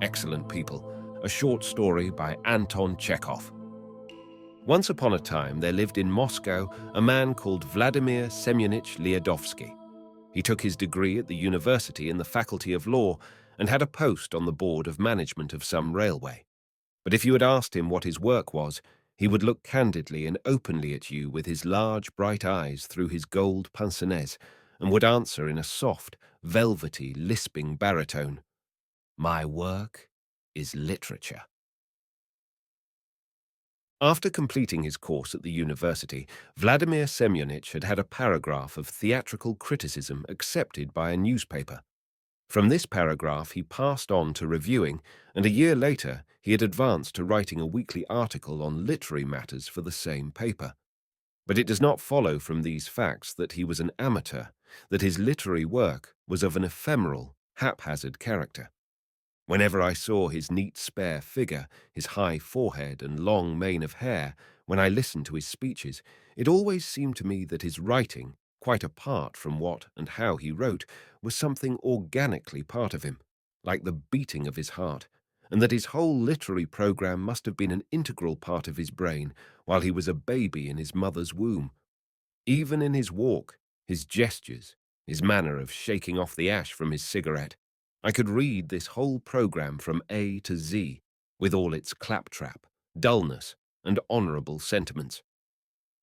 Excellent People, a short story by Anton Chekhov. Once upon a time, there lived in Moscow a man called Vladimir Semyonitch Liadovsky. He took his degree at the university in the Faculty of Law and had a post on the board of management of some railway. But if you had asked him what his work was, he would look candidly and openly at you with his large, bright eyes through his gold pince nez and would answer in a soft, velvety, lisping baritone, "My work is literature." After completing his course at the university, Vladimir Semyonitch had had a paragraph of theatrical criticism accepted by a newspaper. From this paragraph he passed on to reviewing, and a year later he had advanced to writing a weekly article on literary matters for the same paper. But it does not follow from these facts that he was an amateur, that his literary work was of an ephemeral, haphazard character. Whenever I saw his neat, spare figure, his high forehead and long mane of hair, when I listened to his speeches, it always seemed to me that his writing, quite apart from what and how he wrote, was something organically part of him, like the beating of his heart, and that his whole literary program must have been an integral part of his brain while he was a baby in his mother's womb. Even in his walk, his gestures, his manner of shaking off the ash from his cigarette, I could read this whole program from A to Z, with all its claptrap, dullness, and honourable sentiments.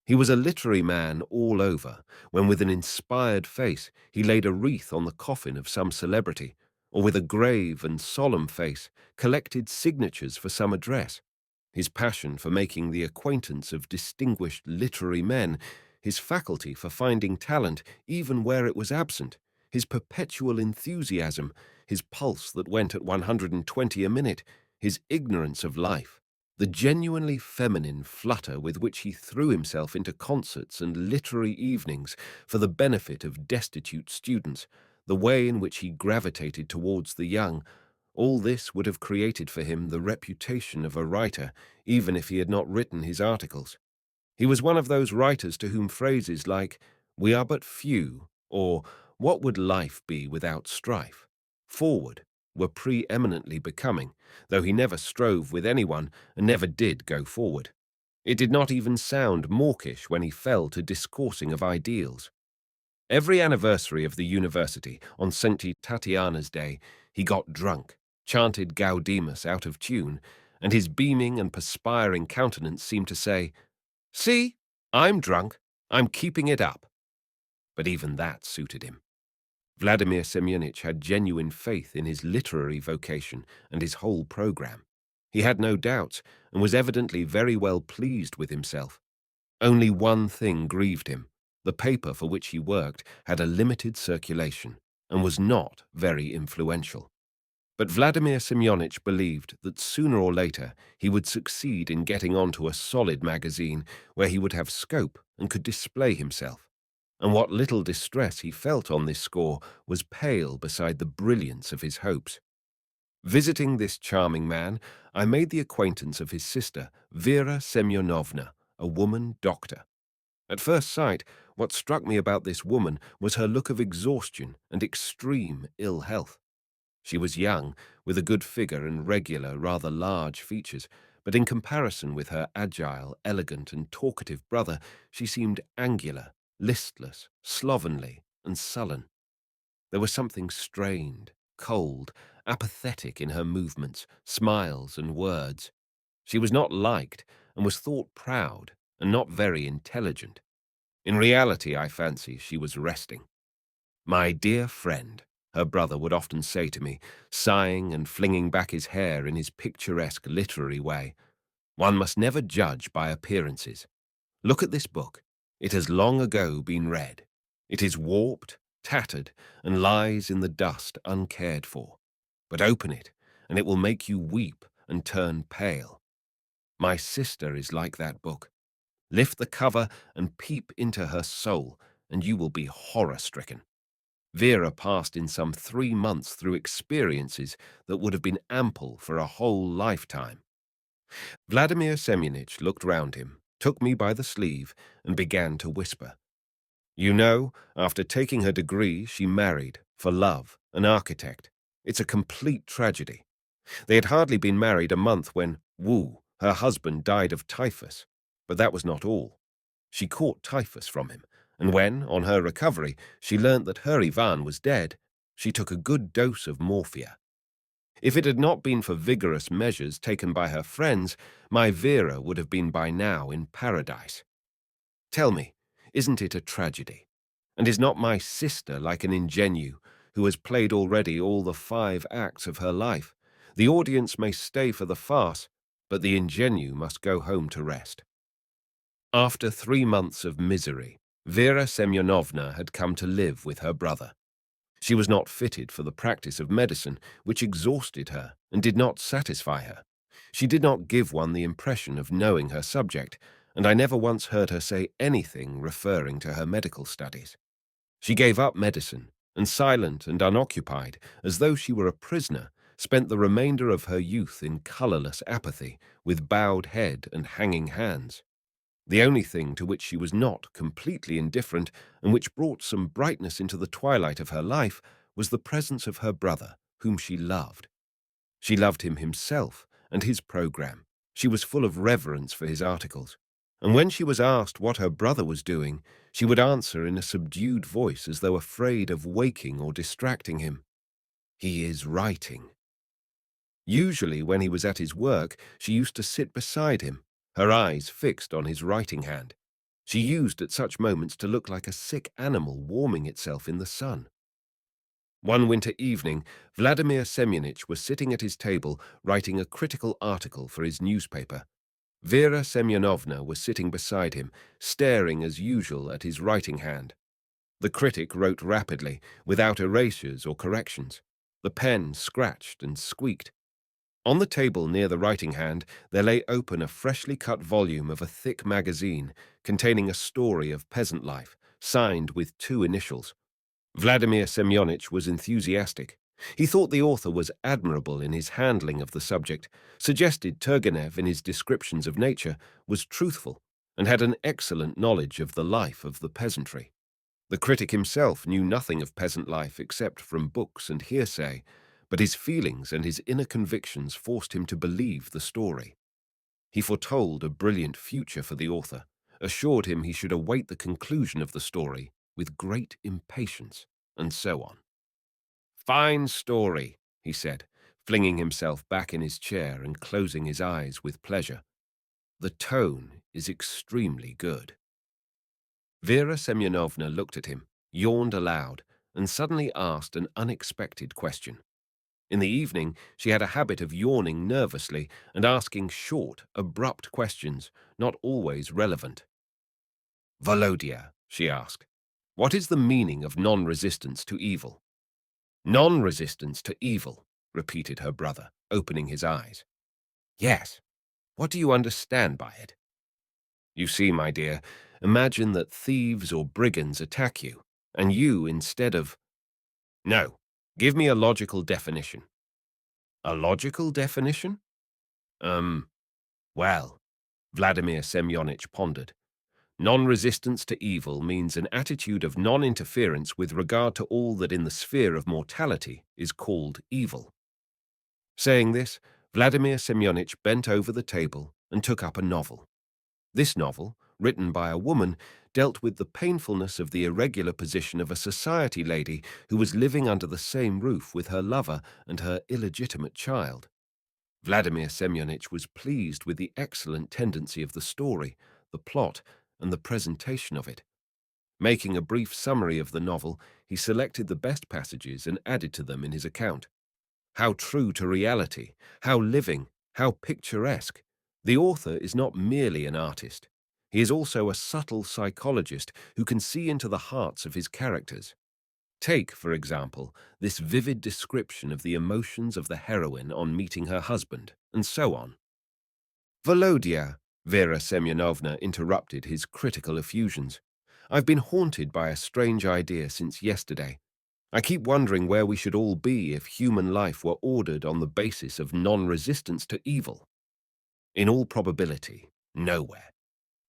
He was a literary man all over, when with an inspired face he laid a wreath on the coffin of some celebrity, or with a grave and solemn face collected signatures for some address. His passion for making the acquaintance of distinguished literary men, his faculty for finding talent even where it was absent, his perpetual enthusiasm, his pulse that went at 120 a minute, his ignorance of life, the genuinely feminine flutter with which he threw himself into concerts and literary evenings for the benefit of destitute students, the way in which he gravitated towards the young, all this would have created for him the reputation of a writer, even if he had not written his articles. He was one of those writers to whom phrases like, "We are but few," or "What would life be without strife?" forward, were preeminently becoming, though he never strove with anyone and never did go forward. It did not even sound mawkish when he fell to discoursing of ideals. Every anniversary of the university, on St. Tatiana's Day, he got drunk, chanted Gaudeamus out of tune, and his beaming and perspiring countenance seemed to say, "See, I'm drunk, I'm keeping it up." But even that suited him. Vladimir Semyonitch had genuine faith in his literary vocation and his whole program. He had no doubts and was evidently very well pleased with himself. Only one thing grieved him. The paper for which he worked had a limited circulation and was not very influential. But Vladimir Semyonitch believed that sooner or later he would succeed in getting onto a solid magazine where he would have scope and could display himself. And what little distress he felt on this score was pale beside the brilliance of his hopes. Visiting this charming man, I made the acquaintance of his sister, Vera Semyonovna, a woman doctor. At first sight, what struck me about this woman was her look of exhaustion and extreme ill health. She was young, with a good figure and regular, rather large features, but in comparison with her agile, elegant, and talkative brother, she seemed angular, listless, slovenly, and sullen. There was something strained, cold, apathetic in her movements, smiles, and words. She was not liked, and was thought proud, and not very intelligent. In reality, I fancy she was resting. "My dear friend," her brother would often say to me, sighing and flinging back his hair in his picturesque literary way, "one must never judge by appearances. Look at this book. It has long ago been read. It is warped, tattered, and lies in the dust uncared for. But open it, and it will make you weep and turn pale. My sister is like that book. Lift the cover and peep into her soul, and you will be horror-stricken." Vera passed in some 3 months through experiences that would have been ample for a whole lifetime. Vladimir Semyonitch looked round him, took me by the sleeve, and began to whisper. "You know, after taking her degree, she married, for love, an architect. It's a complete tragedy. They had hardly been married a month when, woo, her husband died of typhus. But that was not all. She caught typhus from him, and when, on her recovery, she learnt that her Ivan was dead, she took a good dose of morphia. If it had not been for vigorous measures taken by her friends, my Vera would have been by now in paradise. Tell me, isn't it a tragedy? And is not my sister like an ingenue who has played already all the 5 acts of her life? The audience may stay for the farce, but the ingenue must go home to rest. After 3 months of misery, Vera Semyonovna had come to live with her brother. She was not fitted for the practice of medicine, which exhausted her and did not satisfy her. She did not give one the impression of knowing her subject, and I never once heard her say anything referring to her medical studies. She gave up medicine, and silent and unoccupied, as though she were a prisoner, spent the remainder of her youth in colourless apathy, with bowed head and hanging hands. The only thing to which she was not completely indifferent, and which brought some brightness into the twilight of her life, was the presence of her brother, whom she loved. She loved him himself and his programme. She was full of reverence for his articles. And when she was asked what her brother was doing, she would answer in a subdued voice as though afraid of waking or distracting him. "He is writing." Usually, when he was at his work, she used to sit beside him, her eyes fixed on his writing hand. She used at such moments to look like a sick animal warming itself in the sun. One winter evening, Vladimir Semyonitch was sitting at his table writing a critical article for his newspaper. Vera Semyonovna was sitting beside him, staring as usual at his writing hand. The critic wrote rapidly, without erasures or corrections. The pen scratched and squeaked. On the table near the writing hand there lay open a freshly cut volume of a thick magazine containing a story of peasant life, signed with 2 initials. Vladimir Semyonitch was enthusiastic. He thought the author was admirable in his handling of the subject, suggested Turgenev in his descriptions of nature, was truthful, and had an excellent knowledge of the life of the peasantry. The critic himself knew nothing of peasant life except from books and hearsay, but his feelings and his inner convictions forced him to believe the story. He foretold a brilliant future for the author, assured him he should await the conclusion of the story with great impatience, and so on. "Fine story," he said, flinging himself back in his chair and closing his eyes with pleasure. "The tone is extremely good." Vera Semyonovna looked at him, yawned aloud, and suddenly asked an unexpected question. In the evening, she had a habit of yawning nervously and asking short, abrupt questions, not always relevant. "Volodya," she asked, "what is the meaning of non-resistance to evil?" "Non-resistance to evil," repeated her brother, opening his eyes. "Yes. What do you understand by it?" "You see, my dear, imagine that thieves or brigands attack you, and you, instead of—" "No, give me a logical definition." "A logical definition? Well," Vladimir Semyonitch pondered. "Non-resistance to evil means an attitude of non-interference with regard to all that in the sphere of mortality is called evil." Saying this, Vladimir Semyonitch bent over the table and took up a novel. This novel, written by a woman, dealt with the painfulness of the irregular position of a society lady who was living under the same roof with her lover and her illegitimate child. Vladimir Semyonitch was pleased with the excellent tendency of the story, the plot, and the presentation of it. Making a brief summary of the novel, he selected the best passages and added to them in his account. How true to reality, how living, how picturesque. The author is not merely an artist. He is also a subtle psychologist who can see into the hearts of his characters. Take, for example, this vivid description of the emotions of the heroine on meeting her husband, and so on. "Volodya," Vera Semyonovna interrupted his critical effusions, "I've been haunted by a strange idea since yesterday. I keep wondering where we should all be if human life were ordered on the basis of non-resistance to evil. In all probability, nowhere.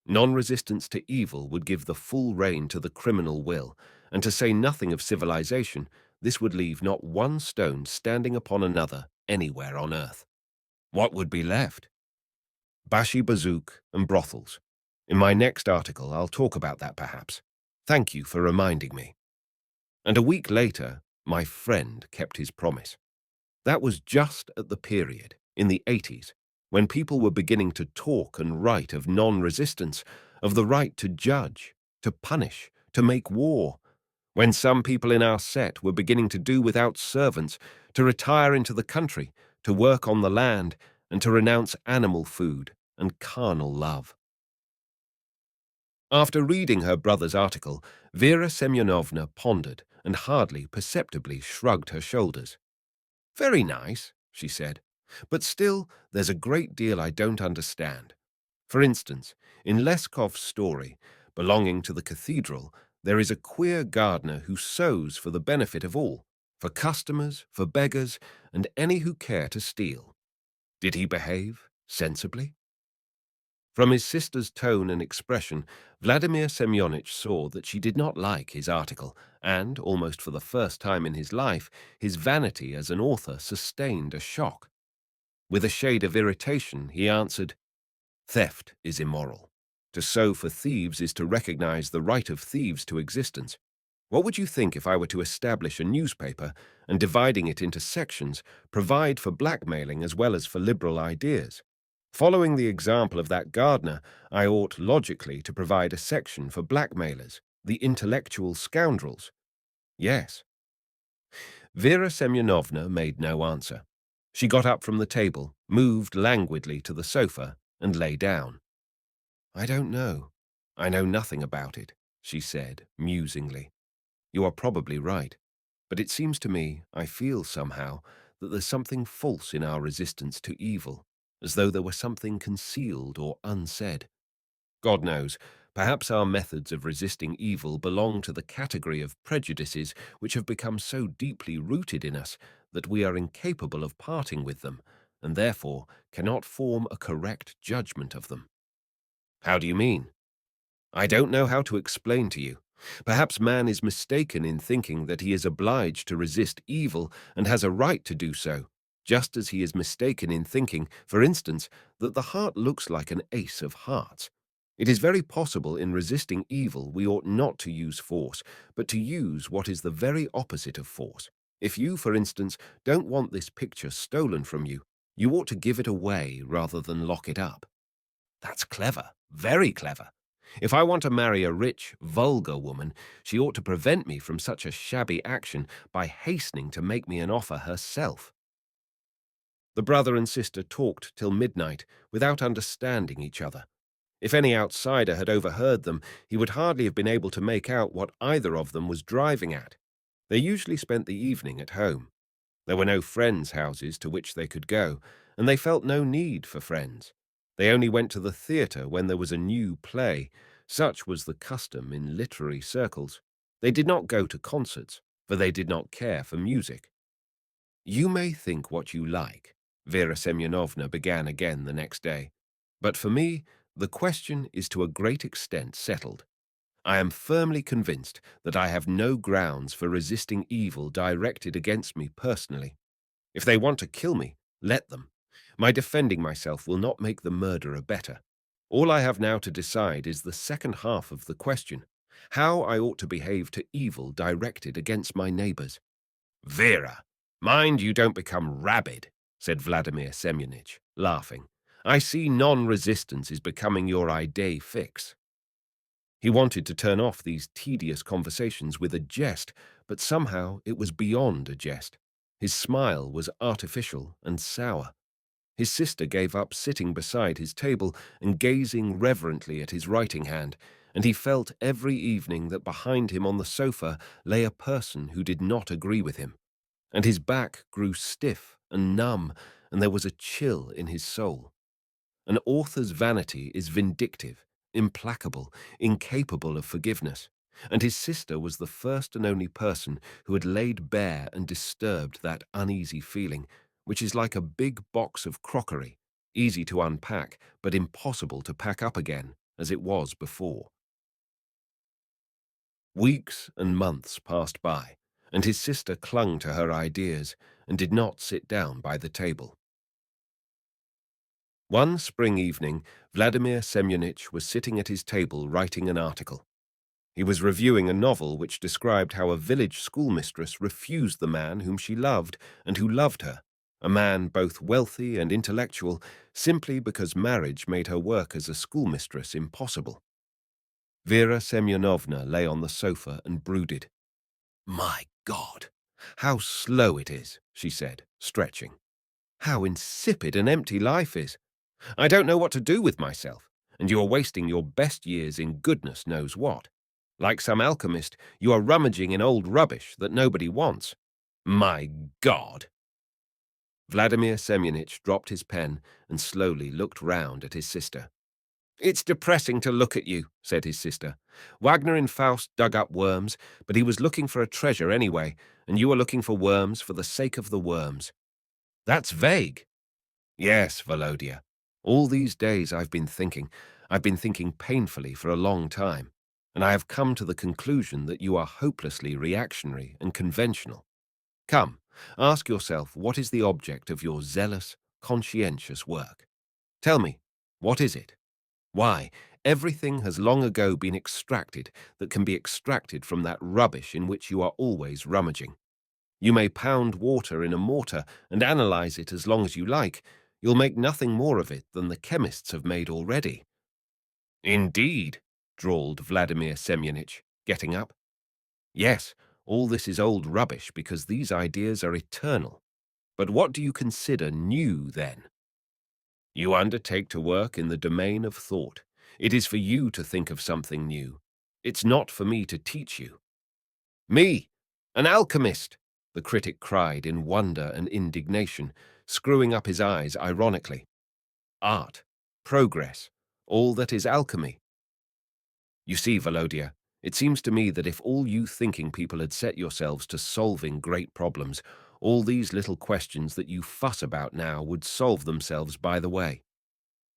Non-resistance to evil would give the full rein to the criminal will, and to say nothing of civilization, this would leave not one stone standing upon another anywhere on Earth. What would be left? Bashi Bazouk and brothels. In my next article, I'll talk about that perhaps. Thank you for reminding me. And a week later, my friend kept his promise. That was just at the period, in the 80s, when people were beginning to talk and write of non-resistance, of the right to judge, to punish, to make war, when some people in our set were beginning to do without servants, to retire into the country, to work on the land, and to renounce animal food and carnal love. After reading her brother's article, Vera Semyonovna pondered and hardly perceptibly shrugged her shoulders. "Very nice," she said, "but still there's a great deal I don't understand. For instance, in Leskov's story, belonging to the cathedral, there is a queer gardener who sows for the benefit of all, for customers, for beggars, and any who care to steal. Did he behave sensibly?" From his sister's tone and expression, Vladimir Semyonitch saw that she did not like his article, and, almost for the first time in his life, his vanity as an author sustained a shock. With a shade of irritation, he answered, "Theft is immoral. To sow for thieves is to recognize the right of thieves to existence. What would you think if I were to establish a newspaper and, dividing it into sections, provide for blackmailing as well as for liberal ideas? Following the example of that gardener, I ought logically to provide a section for blackmailers, the intellectual scoundrels." Yes. Vera Semyonovna made no answer. She got up from the table, moved languidly to the sofa, and lay down. "I don't know. I know nothing about it," she said, musingly. "You are probably right, but it seems to me, I feel somehow, that there's something false in our resistance to evil, as though there were something concealed or unsaid. God knows, perhaps our methods of resisting evil belong to the category of prejudices which have become so deeply rooted in us that we are incapable of parting with them, and therefore cannot form a correct judgment of them." "How do you mean?" "I don't know how to explain to you. Perhaps man is mistaken in thinking that he is obliged to resist evil and has a right to do so, just as he is mistaken in thinking, for instance, that the heart looks like an ace of hearts. It is very possible in resisting evil we ought not to use force, but to use what is the very opposite of force. If you, for instance, don't want this picture stolen from you, you ought to give it away rather than lock it up." "That's clever, very clever. If I want to marry a rich, vulgar woman, she ought to prevent me from such a shabby action by hastening to make me an offer herself." The brother and sister talked till midnight without understanding each other. If any outsider had overheard them, he would hardly have been able to make out what either of them was driving at. They usually spent the evening at home. There were no friends' houses to which they could go, and they felt no need for friends. They only went to the theatre when there was a new play. Such was the custom in literary circles. They did not go to concerts, for they did not care for music. "You may think what you like," Vera Semyonovna began again the next day, "but for me, the question is to a great extent settled. I am firmly convinced that I have no grounds for resisting evil directed against me personally. If they want to kill me, let them. My defending myself will not make the murderer better. All I have now to decide is the second half of the question, how I ought to behave to evil directed against my neighbors." "Vera, mind you don't become rabid," said Vladimir Semyonitch, laughing. "I see non-resistance is becoming your idée fixe." He wanted to turn off these tedious conversations with a jest, but somehow it was beyond a jest. His smile was artificial and sour. His sister gave up sitting beside his table and gazing reverently at his writing hand, and he felt every evening that behind him on the sofa lay a person who did not agree with him. And his back grew stiff and numb, and there was a chill in his soul. An author's vanity is vindictive, implacable, incapable of forgiveness, and his sister was the first and only person who had laid bare and disturbed that uneasy feeling, which is like a big box of crockery, easy to unpack but impossible to pack up again, as it was before. Weeks and months passed by, and his sister clung to her ideas and did not sit down by the table. One spring evening, Vladimir Semyonitch was sitting at his table writing an article. He was reviewing a novel which described how a village schoolmistress refused the man whom she loved and who loved her, a man both wealthy and intellectual, simply because marriage made her work as a schoolmistress impossible. Vera Semyonovna lay on the sofa and brooded. "My God, how slow it is," she said, stretching. "How insipid and empty life is. I don't know what to do with myself, and you are wasting your best years in goodness knows what. Like some alchemist, you are rummaging in old rubbish that nobody wants. My God!" Vladimir Semyonitch dropped his pen and slowly looked round at his sister. "It's depressing to look at you," said his sister. "Wagner in Faust dug up worms, but he was looking for a treasure anyway, and you are looking for worms for the sake of the worms. That's vague." "Yes, Volodya. All these days I've been thinking painfully for a long time, and I have come to the conclusion that you are hopelessly reactionary and conventional. Come, ask yourself what is the object of your zealous, conscientious work. Tell me, what is it? Why, everything has long ago been extracted that can be extracted from that rubbish in which you are always rummaging. You may pound water in a mortar and analyze it as long as you like. You'll make nothing more of it than the chemists have made already." "Indeed," drawled Vladimir Semyonitch, getting up. "Yes, all this is old rubbish because these ideas are eternal. But what do you consider new, then? You undertake to work in the domain of thought. It is for you to think of something new. It's not for me to teach you." "Me, an alchemist!" the critic cried in wonder and indignation, screwing up his eyes ironically. "Art, progress, all that is alchemy. You see, Volodya, it seems to me that if all you thinking people had set yourselves to solving great problems, all these little questions that you fuss about now would solve themselves by the way.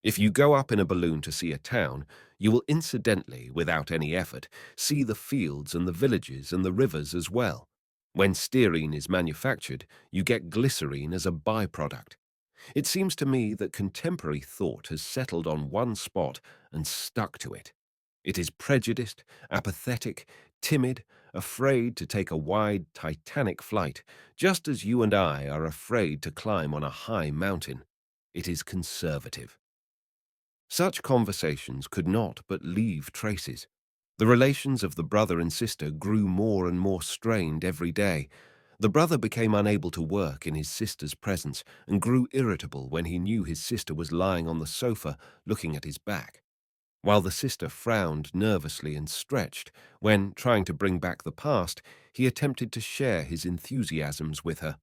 If you go up in a balloon to see a town, you will incidentally, without any effort, see the fields and the villages and the rivers as well. When stearine is manufactured, you get glycerine as a byproduct. It seems to me that contemporary thought has settled on one spot and stuck to it. It is prejudiced, apathetic, timid, afraid to take a wide, titanic flight, just as you and I are afraid to climb on a high mountain. It is conservative. Such conversations could not but leave traces. The relations of the brother and sister grew more and more strained every day. The brother became unable to work in his sister's presence and grew irritable when he knew his sister was lying on the sofa looking at his back, while the sister frowned nervously and stretched when, trying to bring back the past, he attempted to share his enthusiasms with her.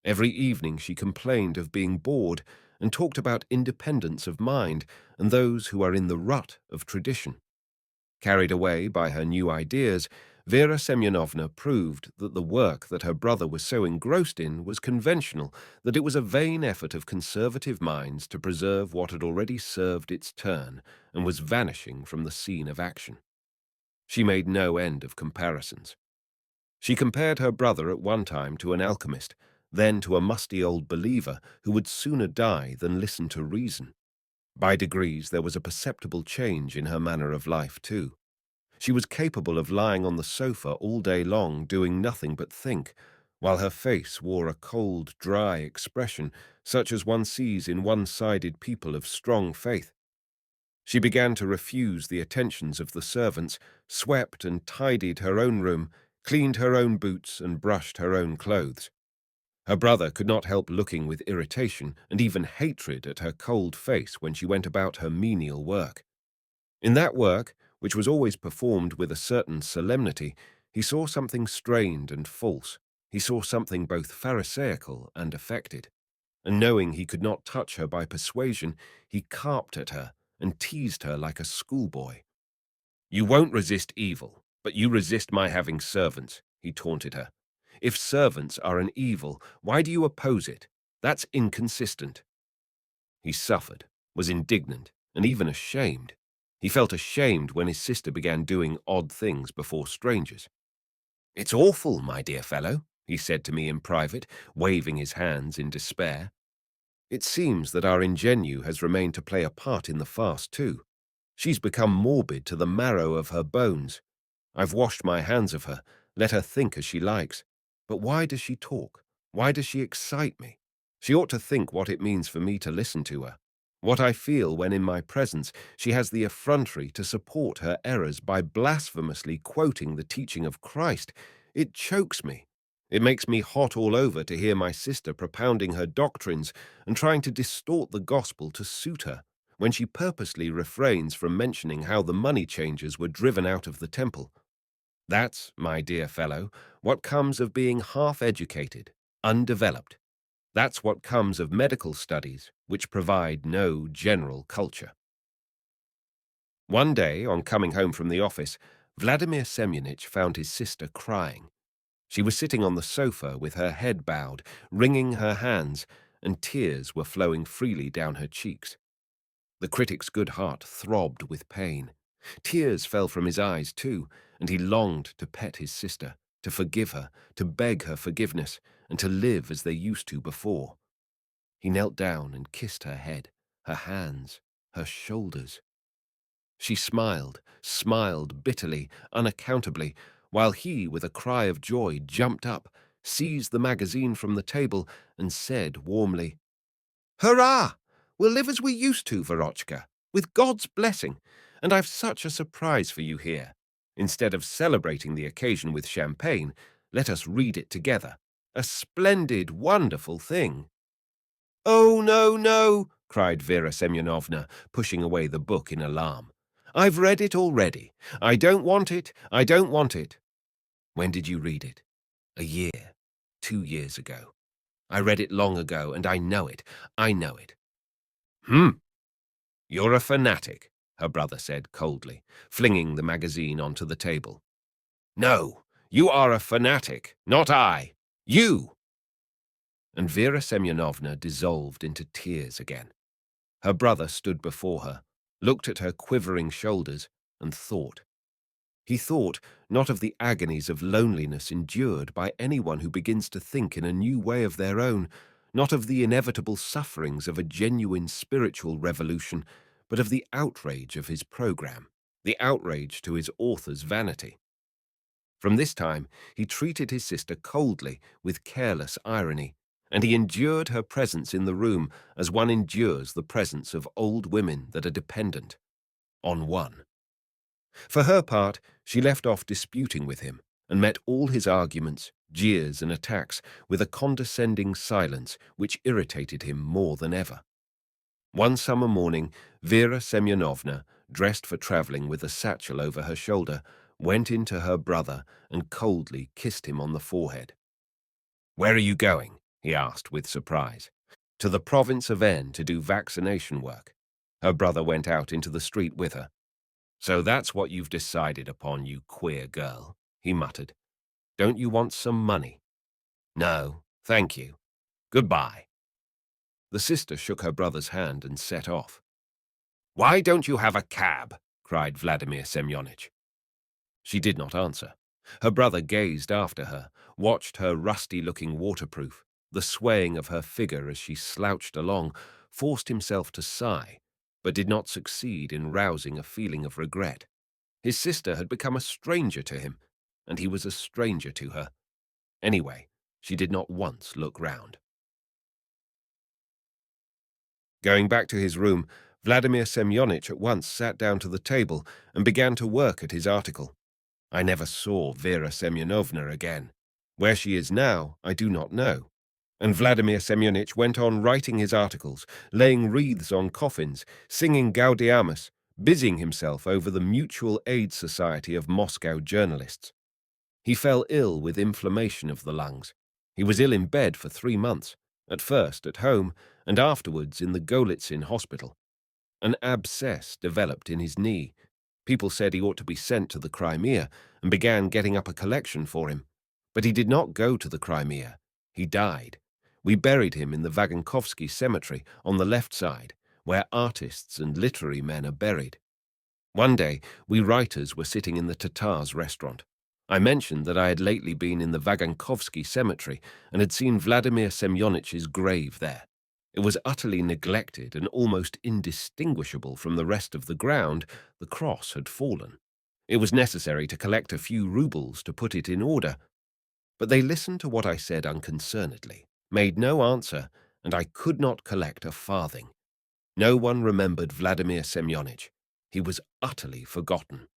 Every evening she complained of being bored and talked about independence of mind and those who are in the rut of tradition. Carried away by her new ideas, Vera Semyonovna proved that the work that her brother was so engrossed in was conventional, that it was a vain effort of conservative minds to preserve what had already served its turn and was vanishing from the scene of action. She made no end of comparisons. She compared her brother at one time to an alchemist, then to a musty old believer who would sooner die than listen to reason. By degrees there was a perceptible change in her manner of life too. She was capable of lying on the sofa all day long doing nothing but think, while her face wore a cold, dry expression such as one sees in one-sided people of strong faith. She began to refuse the attentions of the servants, swept and tidied her own room, cleaned her own boots and brushed her own clothes. Her brother could not help looking with irritation and even hatred at her cold face when she went about her menial work. In that work, which was always performed with a certain solemnity, he saw something strained and false. He saw something both pharisaical and affected. And knowing he could not touch her by persuasion, he carped at her and teased her like a schoolboy. "You won't resist evil, but you resist my having servants," he taunted her. "If servants are an evil, why do you oppose it? That's inconsistent." He suffered, was indignant, and even ashamed. He felt ashamed when his sister began doing odd things before strangers. "It's awful, my dear fellow," he said to me in private, waving his hands in despair. It seems that our ingenue has remained to play a part in the farce too. She's become morbid to the marrow of her bones. I've washed my hands of her, let her think as she likes. But why does she talk? Why does she excite me? She ought to think what it means for me to listen to her. What I feel when in my presence she has the effrontery to support her errors by blasphemously quoting the teaching of Christ. It chokes me. It makes me hot all over to hear my sister propounding her doctrines and trying to distort the gospel to suit her, when she purposely refrains from mentioning how the money changers were driven out of the temple. That's, my dear fellow, what comes of being half-educated, undeveloped. That's what comes of medical studies, which provide no general culture. One day, on coming home from the office, Vladimir Semyonitch found his sister crying. She was sitting on the sofa with her head bowed, wringing her hands, and tears were flowing freely down her cheeks. The critic's good heart throbbed with pain. Tears fell from his eyes too, and he longed to pet his sister, to forgive her, to beg her forgiveness, and to live as they used to before. He knelt down and kissed her head, her hands, her shoulders. She smiled, smiled bitterly, unaccountably, while he, with a cry of joy, jumped up, seized the magazine from the table, and said warmly, "Hurrah! We'll live as we used to, Verochka, with God's blessing, and I've such a surprise for you here. Instead of celebrating the occasion with champagne, let us read it together. A splendid, wonderful thing." "Oh, no, no," cried Vera Semyonovna, pushing away the book in alarm. "I've read it already. I don't want it. I don't want it." "When did you read it?" "A year, 2 years ago. I read it long ago, and I know it. I know it." "You're a fanatic," her brother said coldly, flinging the magazine onto the table. "No, you are a fanatic, not I. You!" And Vera Semyonovna dissolved into tears again. Her brother stood before her, looked at her quivering shoulders, and thought. He thought not of the agonies of loneliness endured by anyone who begins to think in a new way of their own, not of the inevitable sufferings of a genuine spiritual revolution, but of the outrage of his program, the outrage to his author's vanity. From this time, he treated his sister coldly, with careless irony, and he endured her presence in the room as one endures the presence of old women that are dependent on one. For her part, she left off disputing with him, and met all his arguments, jeers, and attacks with a condescending silence which irritated him more than ever. One summer morning, Vera Semyonovna, dressed for travelling with a satchel over her shoulder, went in to her brother and coldly kissed him on the forehead. "Where are you going?" he asked with surprise. "To the province of N to do vaccination work." Her brother went out into the street with her. "So that's what you've decided upon, you queer girl," he muttered. "Don't you want some money?" "No, thank you. Goodbye." The sister shook her brother's hand and set off. "Why don't you have a cab?" cried Vladimir Semyonitch. She did not answer. Her brother gazed after her, watched her rusty-looking waterproof, the swaying of her figure as she slouched along, forced himself to sigh, but did not succeed in rousing a feeling of regret. His sister had become a stranger to him, and he was a stranger to her. Anyway, she did not once look round. Going back to his room, Vladimir Semyonitch at once sat down to the table and began to work at his article. I never saw Vera Semyonovna again. Where she is now, I do not know. And Vladimir Semyonitch went on writing his articles, laying wreaths on coffins, singing Gaudeamus, busying himself over the Mutual Aid Society of Moscow journalists. He fell ill with inflammation of the lungs. He was ill in bed for 3 months, at first at home, and afterwards in the Golitsyn hospital. An abscess developed in his knee. People said he ought to be sent to the Crimea, and began getting up a collection for him. But he did not go to the Crimea. He died. We buried him in the Vagankovsky cemetery on the left side, where artists and literary men are buried. One day, we writers were sitting in the Tatars' restaurant. I mentioned that I had lately been in the Vagankovsky cemetery and had seen Vladimir Semyonich's grave there. It was utterly neglected and almost indistinguishable from the rest of the ground. The cross had fallen. It was necessary to collect a few rubles to put it in order. But they listened to what I said unconcernedly, made no answer, and I could not collect a farthing. No one remembered Vladimir Semyonitch. He was utterly forgotten.